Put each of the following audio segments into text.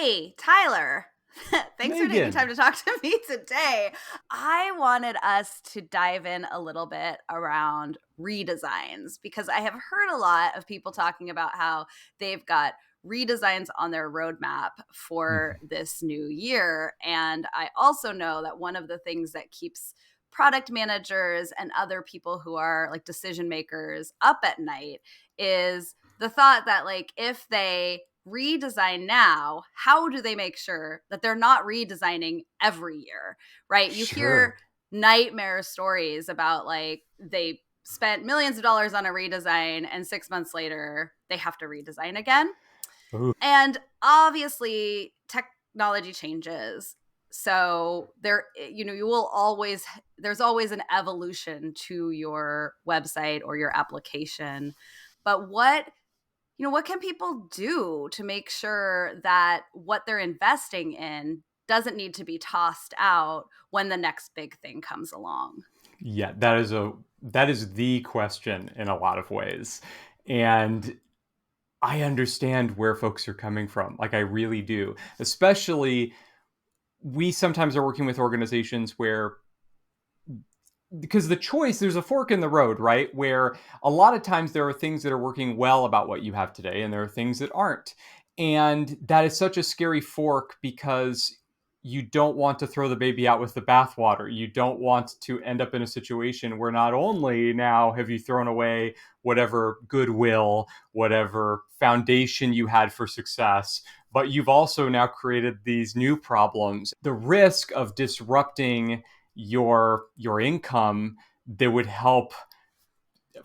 Hey, Tyler. Thanks for taking time Megan. to talk to me today. I wanted us to dive in a little bit around redesigns because I have heard a lot of people talking about how they've got redesigns on their roadmap for Mhm. this new year. And I also know that one of the things that keeps product managers and other people who are like decision makers up at night is the thought that like if they redesign now, how do they make sure that they're not redesigning every year, right? You hear Sure. nightmare stories about like they spent millions of dollars on a redesign and 6 months later they have to redesign again. Ooh, And obviously technology changes. So there, you will always, there's always an evolution to your website or your application. But what can people do to make sure that what they're investing in doesn't need to be tossed out when the next big thing comes along? yeah, that is the question in a lot of ways. And I understand where folks are coming from. Like I really do. Especially we sometimes are working with organizations where because the choice there's a fork in the road, right? Where a lot of times there are things that are working well about what you have today and there are things that aren't. And that is such a scary fork because you don't want to throw the baby out with the bathwater. You don't want to end up in a situation where not only now have you thrown away whatever goodwill, whatever foundation you had for success, but you've also now created these new problems. The risk of disrupting your income that would help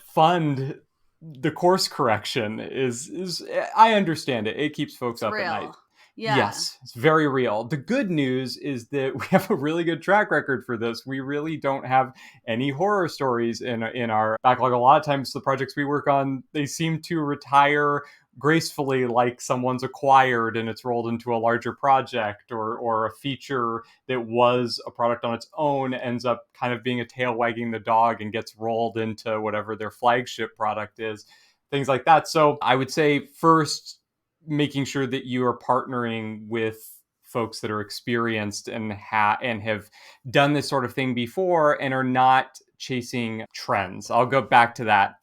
fund the course correction is I understand it. It keeps folks It's up at night. real. Yeah. Yes, it's very real. The good news is that we have a really good track record for this. We really don't have any horror stories in our backlog. A lot of times the projects we work on, they seem to retire gracefully, like someone's acquired and it's rolled into a larger project, or a feature that was a product on its own ends up kind of being a tail wagging the dog and gets rolled into whatever their flagship product is, things like that. So I would say first, making sure that you are partnering with folks that are experienced and have done this sort of thing before and are not chasing trends. I'll go back to that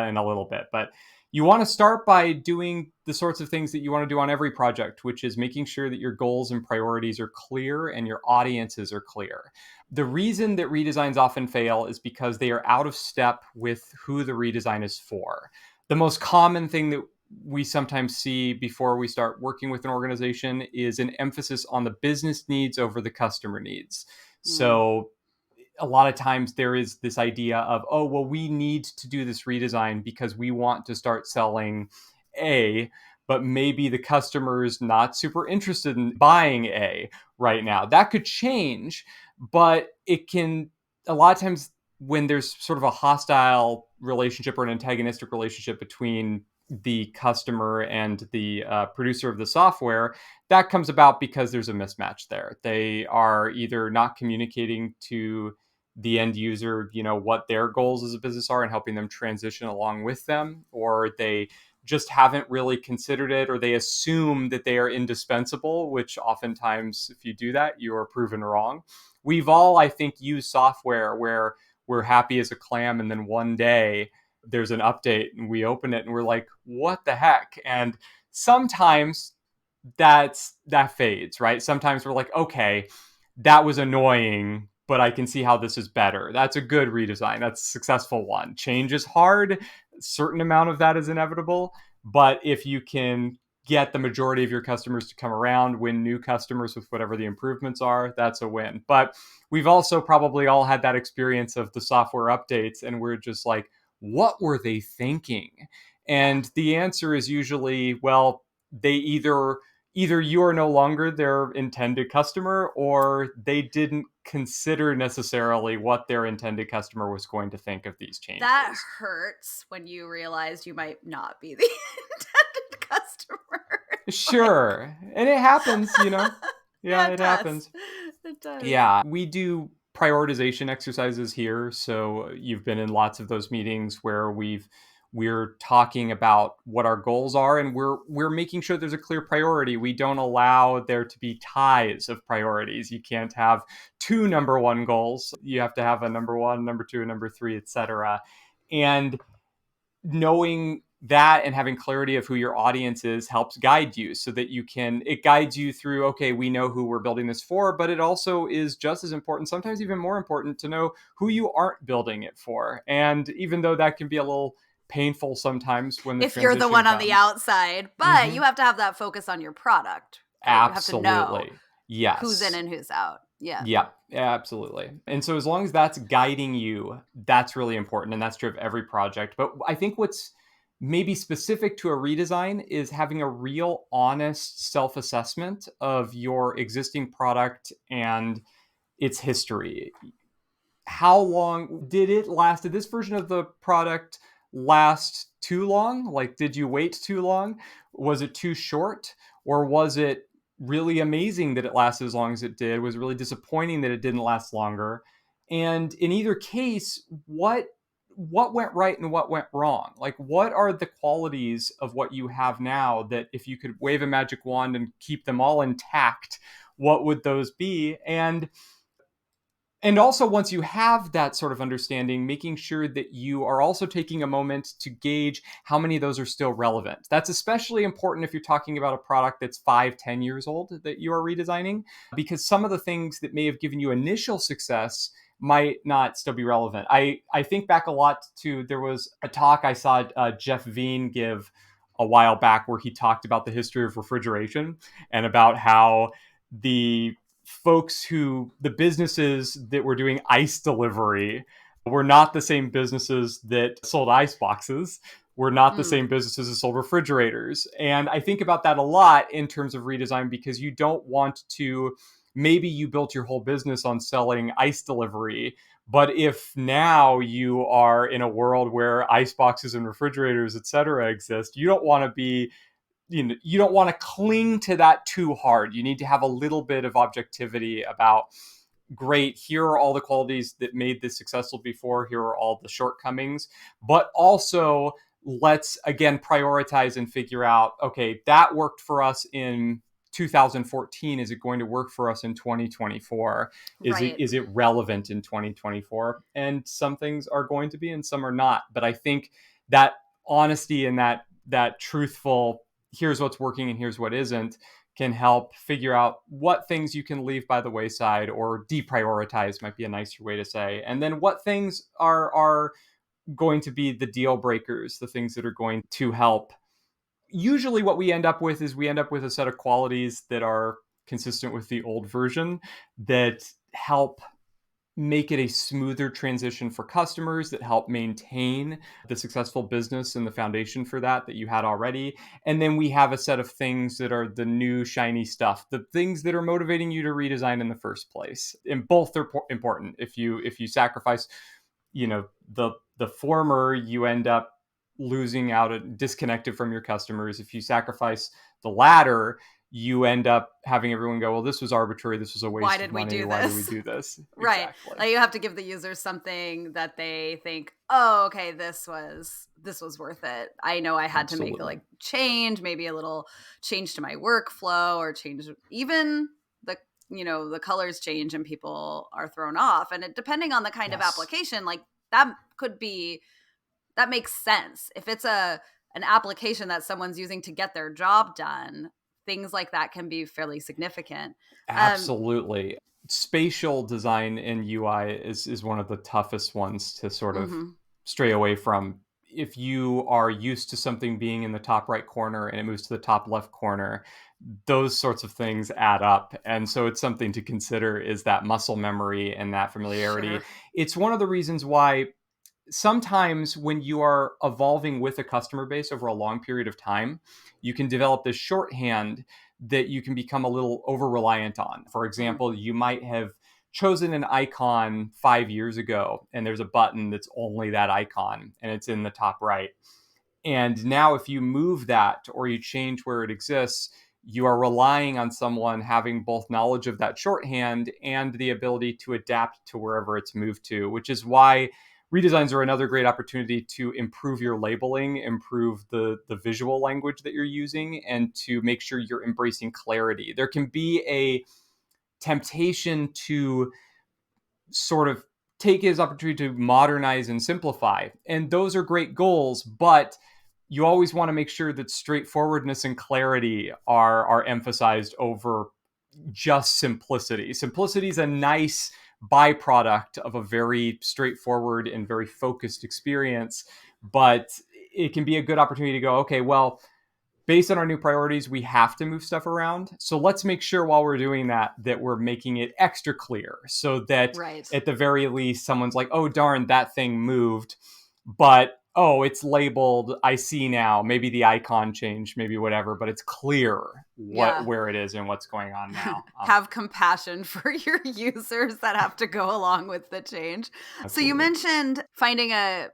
in a little bit, but you want to start by doing the sorts of things that you want to do on every project, which is making sure that your goals and priorities are clear and your audiences are clear. The reason that redesigns often fail is because they are out of step with who the redesign is for. The most common thing that we sometimes see before we start working with an organization is an emphasis on the business needs over the customer needs. Mm. So a lot of times there is this idea of, oh, well, we need to do this redesign because we want to start selling A, but maybe the customer's not super interested in buying A right now. That could change, but it can, a lot of times when there's sort of a hostile relationship or an antagonistic relationship between the customer and the producer of the software, that comes about because there's a mismatch there. They are either not communicating to the end user, what their goals as a business are and helping them transition along with them, or they just haven't really considered it, or they assume that they are indispensable, which oftentimes, if you do that, you are proven wrong. We've all, I think, used software where we're happy as a clam, and then one day there's an update and we open it and we're like, what the heck? And sometimes that fades, right? Sometimes we're like, okay, that was annoying, but I can see how this is better. That's a good redesign. That's a successful one. Change is hard. A certain amount of that is inevitable. But if you can get the majority of your customers to come around, win new customers with whatever the improvements are, that's a win. But we've also probably all had that experience of the software updates and we're just like, what were they thinking? Yeah. And the answer is usually, well, they either you are no longer their intended customer or they didn't consider necessarily what their intended customer was going to think of these That changes. hurts when you realize you might not be the intended customer. Like, Sure. And it happens. Yeah, yeah, it it does. happens. It does. Yeah, we do prioritization exercises here. So you've been in lots of those meetings where we're talking about what our goals are, and we're making sure there's a clear priority. We don't allow there to be ties of priorities. You can't have two number one goals. You have to have a number one, number two, and number three, etc. And knowing that and having clarity of who your audience is helps guide you, so that it guides you through, okay, we know who we're building this for, but it also is just as important, sometimes even more important, to know who you aren't building it for. And even though that can be a little painful sometimes when the If you're the transition one on the comes. outside, but Mm-hmm. you have to have that focus on your product, right? You have to know Absolutely. who's in Yes. and who's out. Yeah. Yeah, absolutely. And so as long as that's guiding you, that's really important. And that's true of every project. But I think what's maybe specific to a redesign is having a real honest self-assessment of your existing product and its history. How long did it last? Did this version of the product last too long? Like, did you wait too long? Was it too short? Or was it really amazing that it lasted as long as it did? Was it really disappointing that it didn't last longer? And in either case, what went right and what went wrong? Like, what are the qualities of what you have now that if you could wave a magic wand and keep them all intact, what would those be? And also, once you have that sort of understanding, making sure that you are also taking a moment to gauge how many of those are still relevant. That's especially important if you're talking about a product that's 5, 10 years old that you are redesigning, because some of the things that may have given you initial success might not still be relevant. I think back a lot to, there was a talk I saw Jeff Veen give a while back where he talked about the history of refrigeration and about how the businesses that were doing ice delivery were not the same businesses that sold ice boxes, were not the Mm, same businesses that sold refrigerators. And I think about that a lot in terms of redesign, because you don't want to, maybe you built your whole business on selling ice delivery, but if now you are in a world where ice boxes and refrigerators, et cetera, exist, you don't want to be, you don't want to cling to that too hard. You need to have a little bit of objectivity about, great, here are all the qualities that made this successful before, here are all the shortcomings, but also let's again prioritize and figure out, okay, that worked for us in 2014, is it going to work for us in 2024? right. Is it relevant in 2024? And some things are going to be and some are not, but I think that honesty and that truthful, here's what's working and here's what isn't, can help figure out what things you can leave by the wayside or deprioritize, might be a nicer way to say. And then what things are going to be the deal breakers, the things that are going to help. Usually what we end up with is we end up with a set of qualities that are consistent with the old version, that help make it a smoother transition for customers, that help maintain the successful business and the foundation for that you had already. And then we have a set of things that are the new shiny stuff, the things that are motivating you to redesign in the first place. And both are important. If you sacrifice, the former, you end up losing out and disconnected from your customers. If you sacrifice the latter, you end up having everyone go, well, this was arbitrary, this was a Why waste of did we money, do why did we this? do this? Right. Exactly. Like you have to give the users something that they think, "Oh, okay, this was worth it." I know I had to make a Absolutely. change, maybe a little change to my workflow or change even the the colors change and people are thrown off. And depending on the kind of Yes. application, like that could be that makes sense. If it's an application that someone's using to get their job done, things like that can be fairly significant. Um Absolutely. Spatial design in UI is one of the toughest ones to sort of mhm. stray away from. If you are used to something being in the top right corner and it moves to the top left corner, those sorts of things add up. And so it's something to consider, is that muscle memory and that familiarity. Sure. It's one of the reasons why sometimes when you are evolving with a customer base over a long period of time, you can develop this shorthand that you can become a little over reliant on. For Mm. example, you might have chosen an icon 5 years ago, and there's a button that's only that icon and it's in the top right. And now, if you move that or you change where it exists, you are relying on someone having both knowledge of that shorthand and the ability to adapt to wherever it's moved to, which is why redesigns are another great opportunity to improve your labeling, improve the visual language that you're using, and to make sure you're embracing clarity. There can be a temptation to sort of take his opportunity to modernize and simplify. And those are great goals, but you always want to make sure that straightforwardness and clarity are emphasized over just simplicity. Simplicity is a nice byproduct of a very straightforward and very focused experience, but it can be a good opportunity to go, okay, well, based on our new priorities, we have to move stuff around. So let's make sure while we're doing that, that we're making it extra clear so that Right. at the very least, someone's like, oh, darn, that thing moved. But, oh, it's labeled, I see now. Maybe the icon changed, maybe whatever, but it's clear Yeah. where it is and what's going on now. Have compassion for your users that have to go along with the change. So you Absolutely. mentioned finding a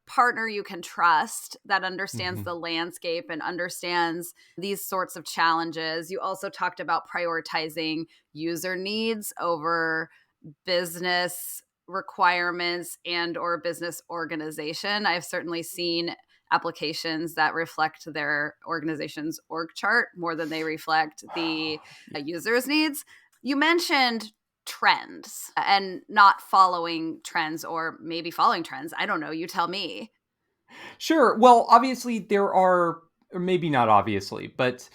partner you can trust that understands Mm-hmm. the landscape and understands these sorts of challenges. You also talked about prioritizing user needs over business requirements and or business organization. I've certainly seen applications that reflect their organization's org chart more than they reflect the user's needs. You mentioned trends and not following trends, or maybe following trends. I don't know. You tell me. Sure. Well, obviously, there are, or maybe not obviously, but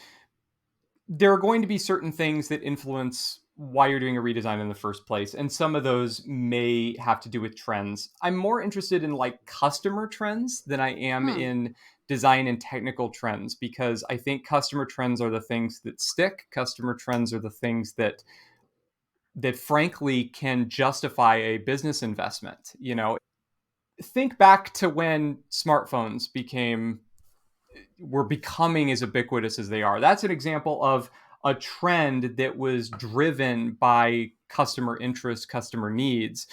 there are going to be certain things that influence why you're doing a redesign in the first place. And some of those may have to do with trends. I'm more interested in like customer trends than I am Hmm. in design and technical trends, because I think customer trends are the things that stick. Customer trends are the things that frankly can justify a business investment. Think back to when smartphones were becoming as ubiquitous as they are. That's an example of a trend that was driven by customer interest, customer needs.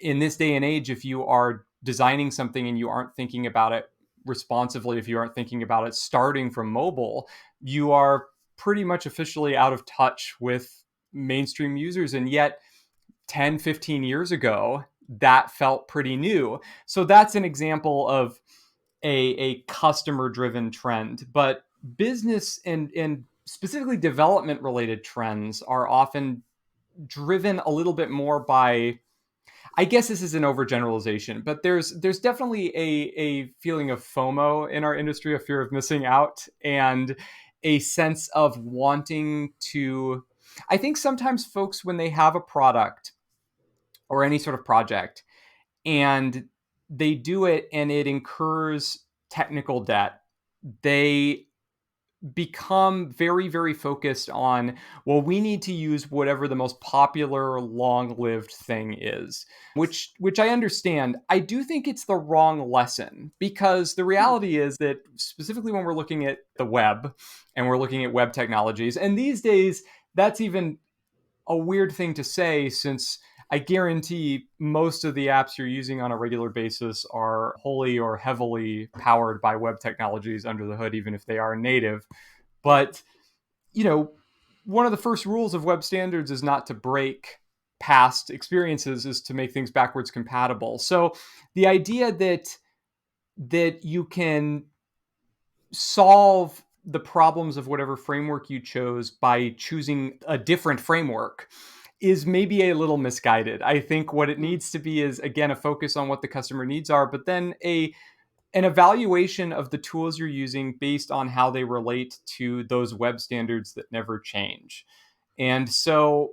In this day and age, if you are designing something and you aren't thinking about it responsively, if you aren't thinking about it starting from mobile, you are pretty much officially out of touch with mainstream users. And yet, 10, 15 years ago, that felt pretty new. So that's an example of a customer driven trend. But business and specifically development related trends are often driven a little bit more by, I guess this is an overgeneralization, but there's definitely a feeling of FOMO in our industry, a fear of missing out, and a sense of wanting to. I think sometimes folks, when they have a product or any sort of project and they do it and it incurs technical debt, they become very, very focused on, well, we need to use whatever the most popular long-lived thing is, which I understand. I do think it's the wrong lesson, because the Hmm. reality is that specifically when we're looking at the web and we're looking at web technologies, and these days that's even a weird thing to say, since I guarantee most of the apps you're using on a regular basis are wholly or heavily powered by web technologies under the hood, even if they are native. Yeah. But, you know, one of the first rules of web standards is not to break past experiences, is to make things backwards compatible. So the idea that you can solve the problems of whatever framework you chose by choosing a different framework is maybe a little misguided. I think what it Hmm. needs to be is, again, a focus on what the customer needs are, but then an evaluation of the tools you're using based on how they relate to those web standards that never change. And so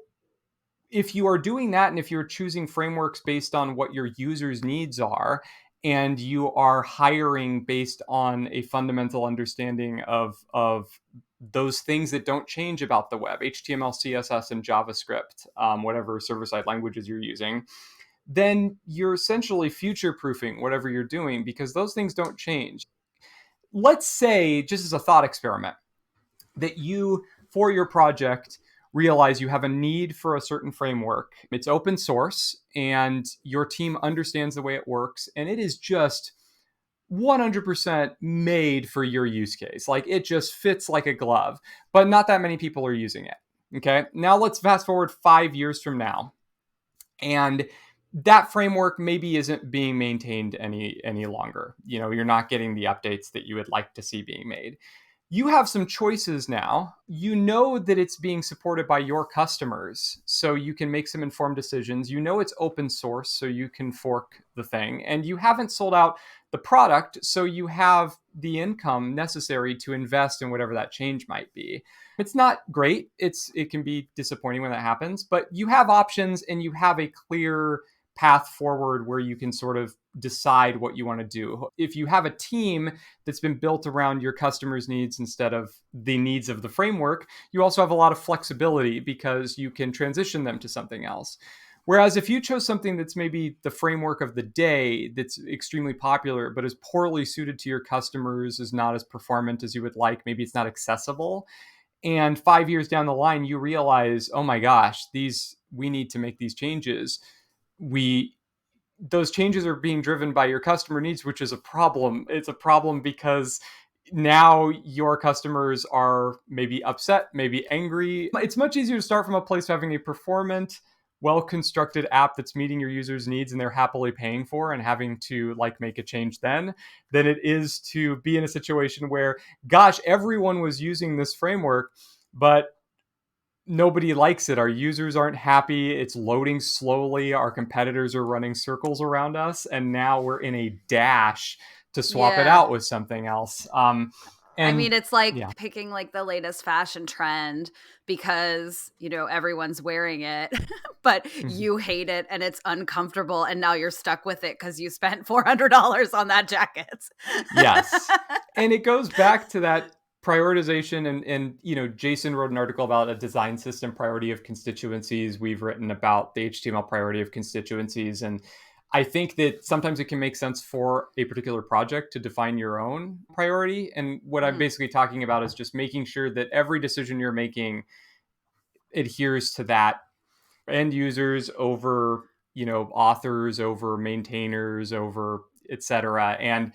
if you are doing that, and if you're choosing frameworks based on what your users' needs are, and you are hiring based on a fundamental understanding of those things that don't change about the web, HTML, CSS, and JavaScript, whatever server-side languages you're using, then you're essentially future-proofing whatever you're doing, because those things don't change. Let's say, just as a thought experiment, that you, for your project, realize you have a need for a certain framework. It's open source and your team understands the way it works, and it is just 100% made for your use case. Like, it just fits like a glove, but not that many people are using it. Okay. Now let's fast forward 5 years from now. And that framework maybe isn't being maintained any longer. You're not getting the updates that you would like to see being made. You have some choices now. You know that it's being supported by your customers, so you can make some informed decisions. You know it's open source, so you can fork the thing. And you haven't sold out the product, so you have the income necessary to invest in whatever that change might be. It's not great. It can be disappointing when that happens, but you have options and you have a clear path forward where you can sort of decide what you want to do. If you have a team that's been built around your customers' needs instead of the needs of the framework, you also have a lot of flexibility because you can transition them to something else. Whereas if you chose something that's maybe the framework of the day that's extremely popular, but is poorly suited to your customers, is not as performant as you would like, maybe it's not accessible. And 5 years down the line, you realize, oh my gosh, we need to make these changes. We Those changes are being driven by your customer needs, which is a problem. It's a problem because now your customers are maybe upset, maybe angry. It's much easier to start from a place of having a performant, well-constructed app that's meeting your users' needs and they're happily paying for and having to make a change then than it is to be in a situation where, gosh, everyone was using this framework, but nobody likes it. Our users aren't happy. It's loading slowly. Our competitors are running circles around us. And now we're in a dash to swap it Yeah. out with something else. I mean, And it's like yeah. picking the latest fashion trend because, everyone's wearing it, but Mhm. you hate it and it's uncomfortable. And now you're stuck with it because you spent $400 on that jacket. Yes. And it goes back to that prioritization and Jason wrote an article about a design system priority of constituencies. We've written about the HTML priority of constituencies. And I think that sometimes it can make sense for a particular project to define your own priority. And what I'm Mm, basically talking about is just making sure that every decision you're making adheres to that. End users over, authors, over maintainers, over etc. And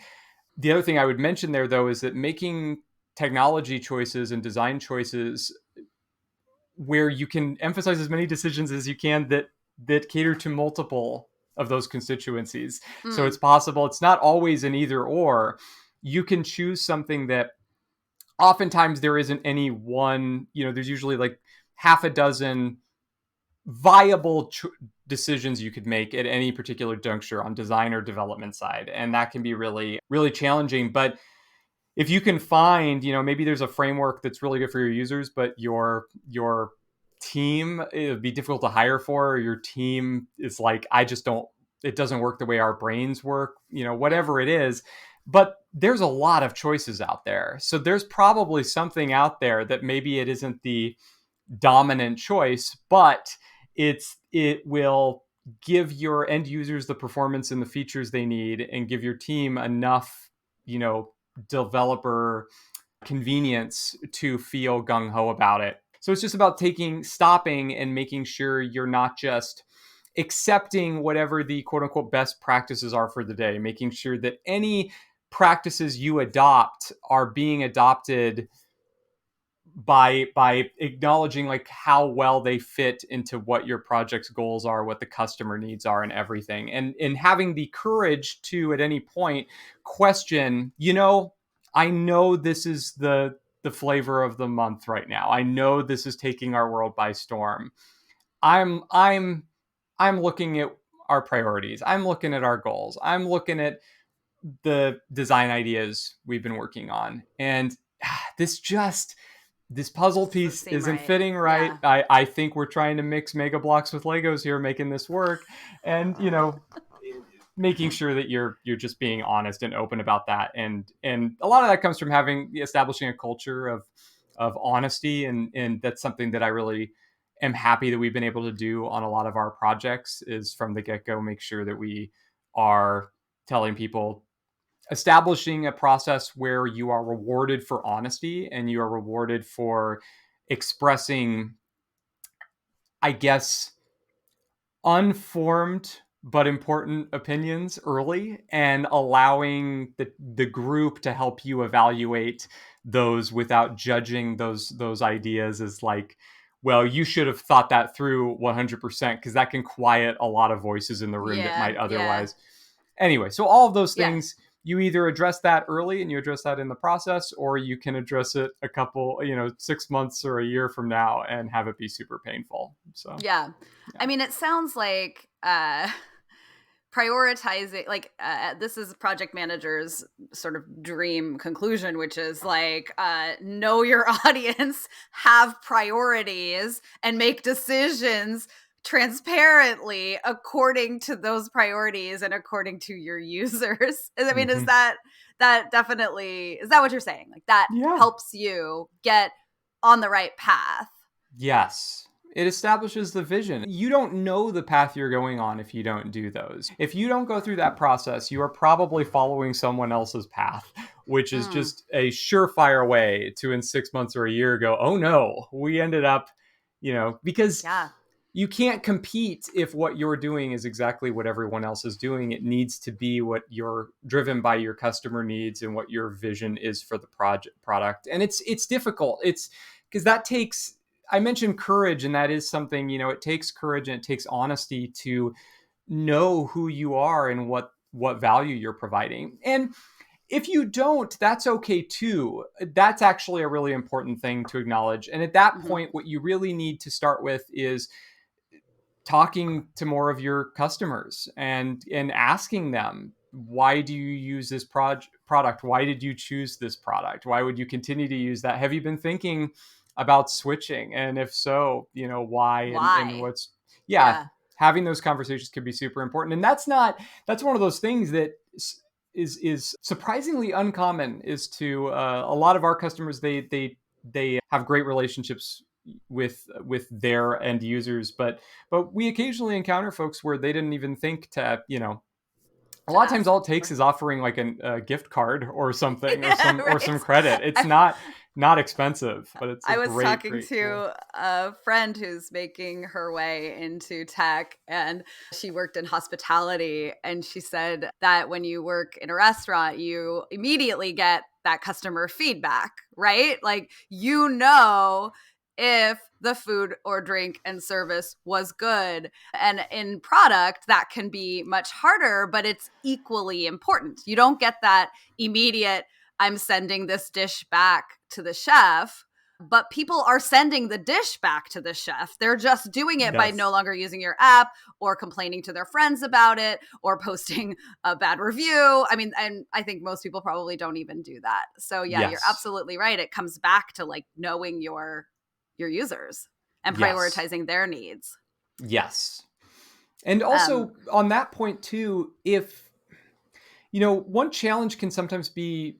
the other thing I would mention there, though, is that making technology choices and design choices where you can emphasize as many decisions as you can that cater to multiple of those constituencies. So mm, it's possible. It's not always an either or. You can choose something that oftentimes there isn't any one. There's usually half a dozen viable decisions you could make at any particular juncture on design or development side, and that can be really really challenging. But if you can find, maybe there's a framework that's really good for your users, but your team, it would be difficult to hire for, or your team is I just don't, it doesn't work the way our brains work, yeah. whatever it is. But there's a lot of choices out there. So there's probably something out there that maybe it isn't the dominant choice, but it will give your end users the performance and the features they need and give your team enough, you know, developer convenience to feel gung ho about it. So it's just about stopping and making sure you're not just accepting whatever the quote unquote best practices are for the day, making sure that any practices you adopt are being adopted by acknowledging how well they fit into what your project's goals are, what the customer needs are, and everything, and having the courage to at any point question, I know this is the flavor of the month right now. I know this is taking our world by storm. I'm i'm i'm looking at our priorities. I'm looking at our goals. I'm looking at the design ideas we've been working on, and this just this puzzle Just doesn't piece seem isn't right. fitting right. Yeah. I think we're trying to mix Mega Blocks with Legos here, making this work, and making sure that you're just being honest and open about that. And a lot of that comes from establishing a culture of honesty, and that's something that I really am happy that we've been able to do on a lot of our projects. Is from the get go make sure that we are telling people, establishing a process where you are rewarded for honesty and you are rewarded for expressing, I guess, unformed but important opinions early, and allowing the group to help you evaluate those without judging those ideas as well, you should have thought that through 100% because that can quiet a lot of voices in the room that Yeah. might Yeah. otherwise. Anyway, so all of those Yeah. things, you either address that early and you address that in the process, or you can address it a couple, 6 months or a year from now and have it be super painful. So, Yeah. yeah. I mean, it sounds like prioritizing, like, this is project manager's sort of dream conclusion, which is like, know your audience, have priorities, and make decisions transparently according to those priorities and according to your users. I mean, is Mm-hmm. that definitely, is that what you're saying? Like, that Yeah. helps you get on the right path. Yes. It establishes the vision. You don't know the path you're going on if you don't do those. If you don't go through that process, you are probably following someone else's path, which is Mm, just a surefire way to, in 6 months or a year, go, oh no, we ended up, because yeah. you can't compete if what you're doing is exactly what everyone else is doing. It needs to be what you're driven by your customer needs and what your vision is for the product. And it's difficult. It's because that takes, I mentioned courage, and that is something, it takes courage and it takes honesty to know who you are and what value you're providing. And if you don't, that's okay too. That's actually a really important thing to acknowledge. And at that Hmm. point, what you really need to start with is talking to more of your customers and asking them, why do you use this product? Why did you choose this product? Why would you continue to use that? Have you been thinking about switching? And if so, why, and Why? what's, yeah, Yeah. having those conversations could be super important. And that's one of those things that is surprisingly uncommon. Is to a lot of our customers, they have great relationships with their end users, but we occasionally encounter folks where they didn't even think to, a To lot of times ask all it takes for. is offering like a gift card or something, or Yeah, some right. credit. It's I, not expensive, but it's a I was talking great tool. to a friend who's making her way into tech, and she worked in hospitality. And she said that when you work in a restaurant, you immediately get that customer feedback, right? Like, if the food or drink and service was good. And in product, that can be much harder, but it's equally important. You don't get that immediate, I'm sending this dish back to the chef, but people are sending the dish back to the chef. They're just doing it by no Yes. longer using your app or complaining to their friends about it or posting a bad review. I mean, and I think most people probably don't even do that. So yeah, you're Yes. absolutely right. It comes back to like knowing your users and Yes. prioritizing their needs. Yes. And Um, also on that point too, if one challenge can sometimes be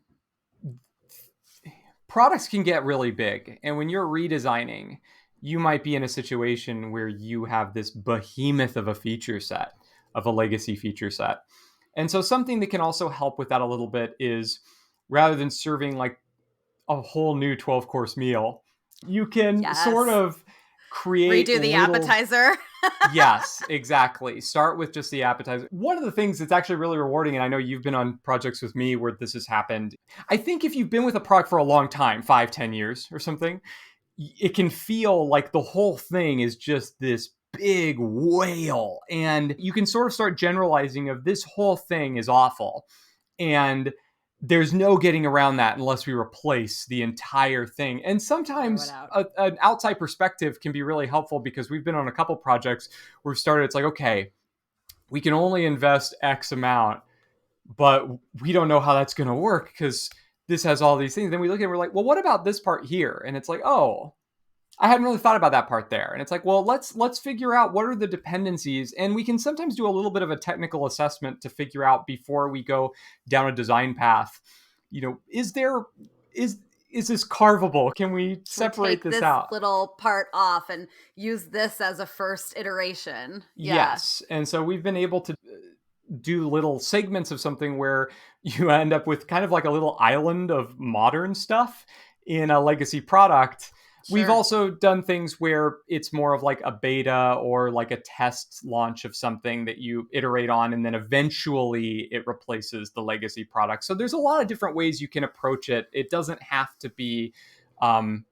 products can get really big. And when you're redesigning, you might be in a situation where you have this behemoth of a feature set, of a legacy feature set. And so something that can also help with that a little bit is, rather than serving like a whole new 12-course meal, you can sort yes. of create Redo the little. appetizer. Yes, exactly. Start with just the appetizer. One of the things that's actually really rewarding, and I know you've been on projects with me where this has happened. I think if you've been with a product for a long time, 5, 10 years or something, it can feel like the whole thing is just this big whale. And you can sort of start generalizing of, this whole thing is awful. And there's no getting around that unless we replace the entire thing. And Throw it sometimes out. an outside perspective can be really helpful, because we've been on a couple projects where we've started, it's like, okay, we can only invest X amount, but we don't know how that's going to work because this has all these things. Then we look at it, we're like, well, what about this part here? And it's like, oh, I hadn't really thought about that part there. And it's like, well, let's figure out what are the dependencies. And we can sometimes do a little bit of a technical assessment to figure out before we go down a design path. Is there is this carvable? Can we Can we separate take this this out? little part off and use this as a first iteration? Yeah. Yes. And so we've been able to do little segments of something where you end up with kind of like a little island of modern stuff in a legacy product. We've Sure. also done things where it's more of like a beta or like a test launch of something that you iterate on, and then eventually it replaces the legacy product. So there's a lot of different ways you can approach it. It doesn't have to be um,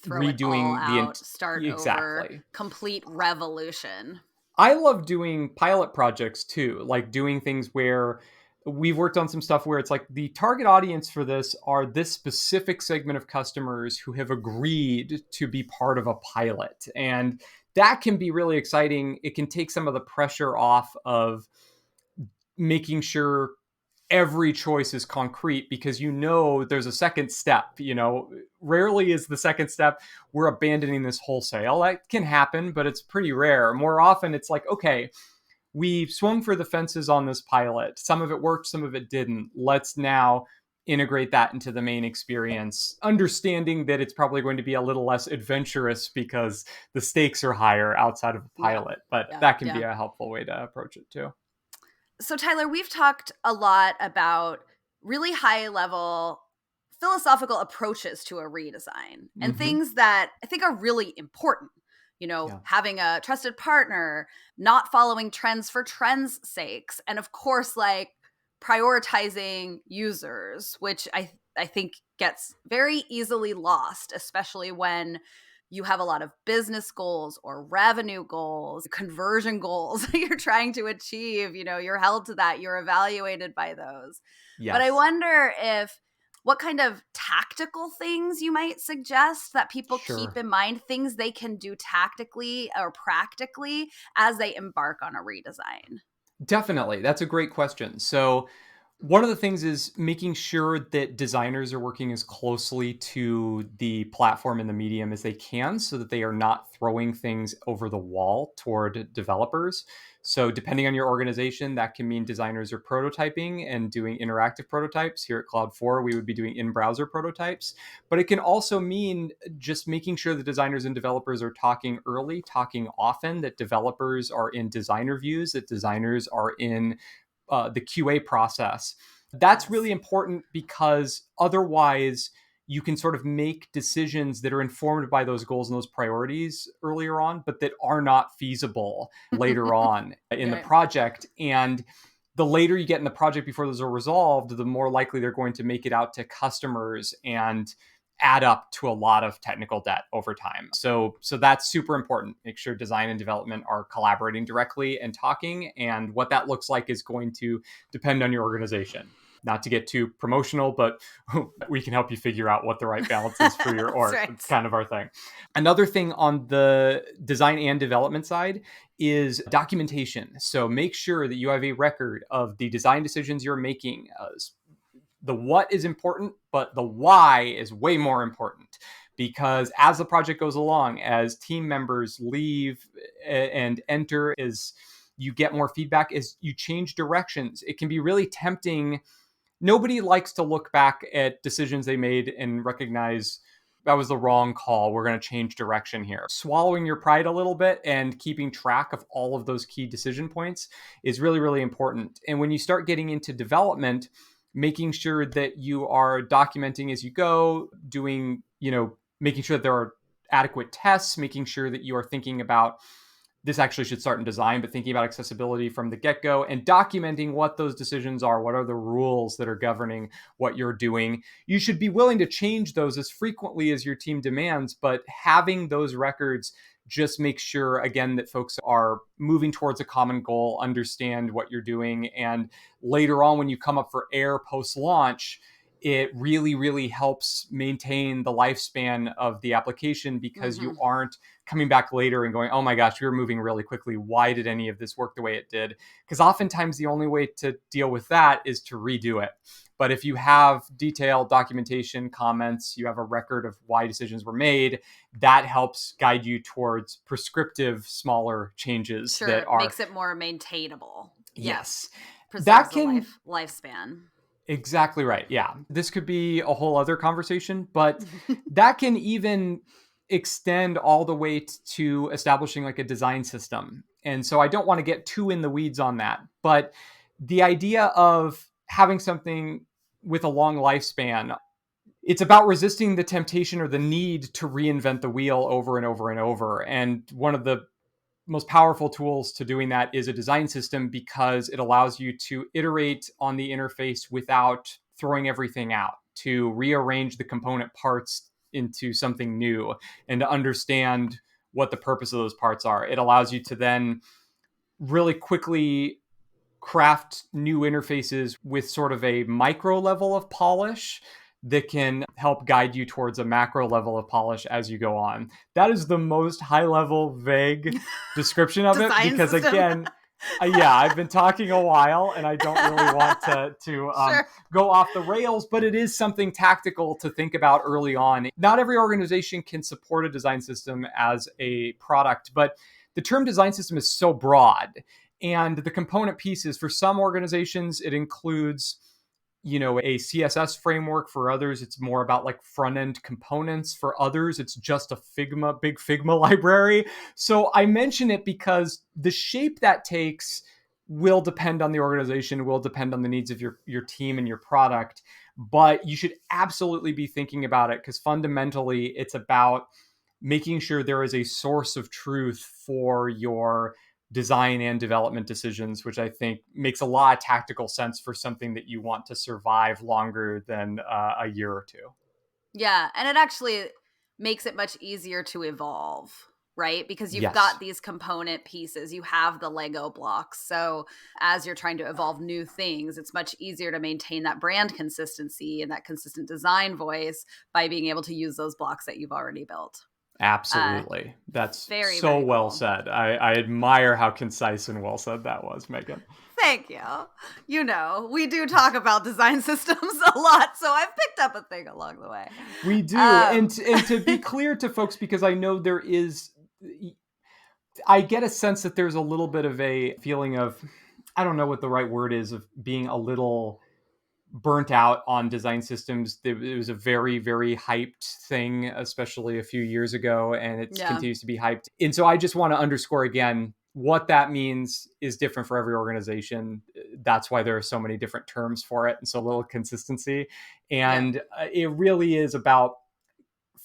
throw it all redoing out, start over, exactly. complete revolution. I love doing pilot projects too, like doing things where we've worked on some stuff where it's like the target audience for this are this specific segment of customers who have agreed to be part of a pilot. And that can be really exciting. It can take some of the pressure off of making sure every choice is concrete because there's a second step. Rarely is the second step we're abandoning this wholesale. That can happen, but it's pretty rare. More often it's like, okay, we swung for the fences on this pilot. Some of it worked, some of it didn't. Let's now integrate that into the main experience, understanding that it's probably going to be a little less adventurous because the stakes are higher outside of a Yeah. pilot, but Yeah. that can Yeah. be a helpful way to approach it too. So, Tyler, we've talked a lot about really high level philosophical approaches to a redesign and Mm-hmm. things that I think are really important. Yeah. Having a trusted partner, not following trends for trends' sakes, and of course, like prioritizing users, which I think gets very easily lost, especially when you have a lot of business goals or revenue goals, conversion goals you're trying to achieve. You're held to that, you're evaluated by those. But I Yes. wonder if what kind of tactical things you might suggest that people keep Sure. in mind, things they can do tactically or practically as they embark on a redesign. Definitely. That's a great question. So, one of the things is making sure that designers are working as closely to the platform and the medium as they can so that they are not throwing things over the wall toward developers. So, depending on your organization, that can mean designers are prototyping and doing interactive prototypes. Here at Cloud 4, we would be doing in browser prototypes. But it can also mean just making sure the designers and developers are talking early, talking often, that developers are in designer views, that designers are in the QA process. That's Yes. really important because otherwise you can sort of make decisions that are informed by those goals and those priorities earlier on, but that are not feasible later on in the Right. project. And the later you get in the project before those are resolved, the more likely they're going to make it out to customers and add up to a lot of technical debt over time. So that's super important. Make sure design and development are collaborating directly and talking, and what that looks like is going to depend on your organization. Not to get too promotional, but we can help you figure out what the right balance is for your That's org. right. It's kind of our thing. Another thing on the design and development side is documentation. So make sure that you have a record of the design decisions you're making. The what is important, but the why is way more important, because as the project goes along, as team members leave and enter, as you get more feedback, as you change directions, it can be really tempting. Nobody likes to look back at decisions they made and recognize that was the wrong call. We're going to change direction here. Swallowing your pride a little bit and keeping track of all of those key decision points is really, really important. And when you start getting into development, making sure that you are documenting as you go, making sure that there are adequate tests, making sure that you are thinking about this actually should start in design, but thinking about accessibility from the get-go and documenting what those decisions are, what are the rules that are governing what you're doing. You should be willing to change those as frequently as your team demands, but having those records just makes sure, again, that folks are moving towards a common goal, understand what you're doing, and later on when you come up for air post-launch, it really, really helps maintain the lifespan of the application because Mm-hmm. you aren't coming back later and going, oh my gosh, we were moving really quickly. Why did any of this work the way it did? Because oftentimes the only way to deal with that is to redo it. But if you have detailed documentation, comments, you have a record of why decisions were made, that helps guide you towards prescriptive, smaller changes that Sure. are, Makes it more maintainable. Yeah. yes, that Preserves the can lifespan. exactly right. Yeah. This could be a whole other conversation, but that can even extend all the way to establishing like a design system. And so I don't want to get too in the weeds on that, but the idea of having something with a long lifespan, it's about resisting the temptation or the need to reinvent the wheel over and over and over. And one of the most powerful tools to doing that is a design system because it allows you to iterate on the interface without throwing everything out, to rearrange the component parts into something new and to understand what the purpose of those parts are. It allows you to then really quickly craft new interfaces with sort of a micro level of polish that can help guide you towards a macro level of polish as you go on. That is the most high level, vague description of it Design because, system. again, yeah, I've been talking a while and I don't really want to Sure. go off the rails, but it is something tactical to think about early on. Not every organization can support a design system as a product, but the term design system is so broad. And the component pieces, for some organizations, it includes, a CSS framework. For others, it's more about like front end components. For others, it's just a big Figma library. So I mention it because the shape that takes will depend on the organization, will depend on the needs of your team and your product. But you should absolutely be thinking about it because fundamentally it's about making sure there is a source of truth for your design and development decisions, which I think makes a lot of tactical sense for something that you want to survive longer than a year or two. Yeah, and it actually makes it much easier to evolve, right? Because you've got Yes, these component pieces, you have the Lego blocks. So as you're trying to evolve new things, it's much easier to maintain that brand consistency and that consistent design voice by being able to use those blocks that you've already built. Uh, absolutely. That's Very, so very well cool. said. I admire how concise and well said that was, Megan. Thank you. We do talk about design systems a lot, so I've picked up a thing along the way. We do. And, Um, and to be clear to folks, because I know I get a sense that there's a little bit of a feeling of, I don't know what the right word is, of being a little burnt out on design systems. It was a very, very hyped thing, especially a few years ago, and it yeah. continues to be hyped. And so I just want to underscore again what that means is different for every organization. That's why there are so many different terms for it and so little consistency. Yeah. And it really is about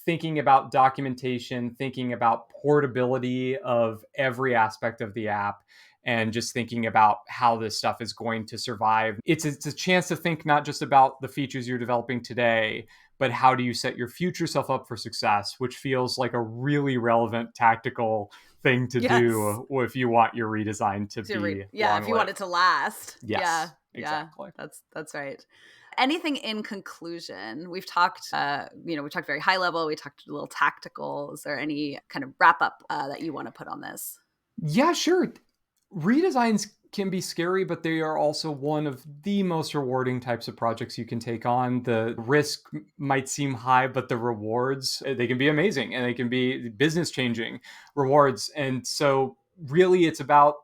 thinking about documentation, thinking about portability of every aspect of the app, and just thinking about how this stuff is going to survive. It's a chance to think not just about the features you're developing today, but how do you set your future self up for success, which feels like a really relevant tactical thing to Yes. do if you want your redesign to be Yeah, if long you want it lived. to last. Yeah. Yes, Yeah. exactly. That's right. Anything in conclusion? We've talked we talked very high level, we talked a little tactical. Is there any kind of wrap up that you want to put on this? Yeah, sure. Redesigns can be scary, but they are also one of the most rewarding types of projects you can take on. The risk might seem high, but the rewards, they can be amazing and they can be business changing rewards. And so really it's about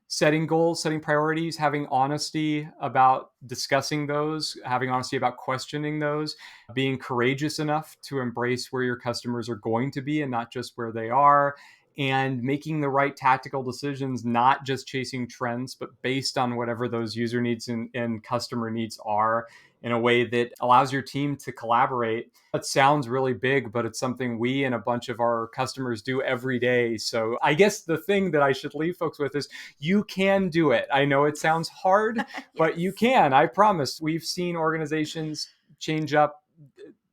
setting goals, setting priorities, having honesty about discussing those, having honesty about questioning those, being courageous enough to embrace where your customers are going to be and not just where they are, and making the right tactical decisions, not just chasing trends, but based on whatever those user needs and customer needs are in a way that allows your team to collaborate. That sounds really big, but it's something we and a bunch of our customers do every day. So I guess the thing that I should leave folks with is you can do it. I know it sounds hard, but you Yes. can. I promise. We've seen organizations change up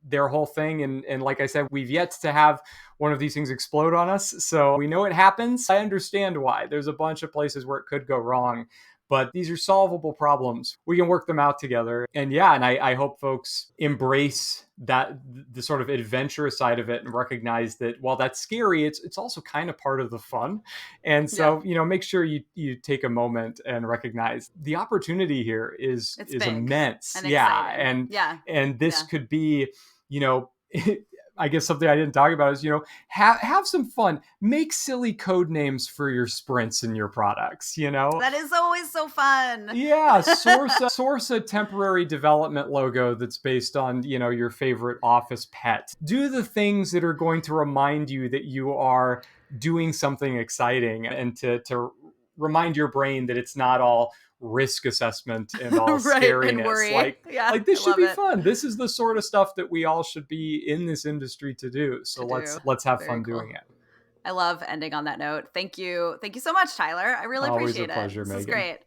their whole thing. And like I said, we've yet to have one of these things explode on us. So we know it happens. I understand why. There's a bunch of places where it could go wrong, but these are solvable problems. We can work them out together. And yeah, and I hope folks embrace that, the sort of adventurous side of it, and recognize that while that's scary, it's also kind of part of the fun. And Yeah. so, make sure you take a moment and recognize the opportunity here is It's is big immense. and Yeah. exciting. And this Yeah. could be, you know, I guess something I didn't talk about is, have some fun, make silly code names for your sprints and your products. That is always so fun. Yeah, source a temporary development logo that's based on, your favorite office pet. Do the things that are going to remind you that you are doing something exciting, and to remind your brain that it's not all risk assessment and all Right. And scariness. worry. Yeah. Like this I should love be it fun. This is the sort of stuff that we all should be in this industry to do. to So let's do. let's have Very fun cool. doing it. I love ending on that note. Thank you. Thank you so much, Tyler. I really Always a appreciate it. pleasure, This is Megan. great.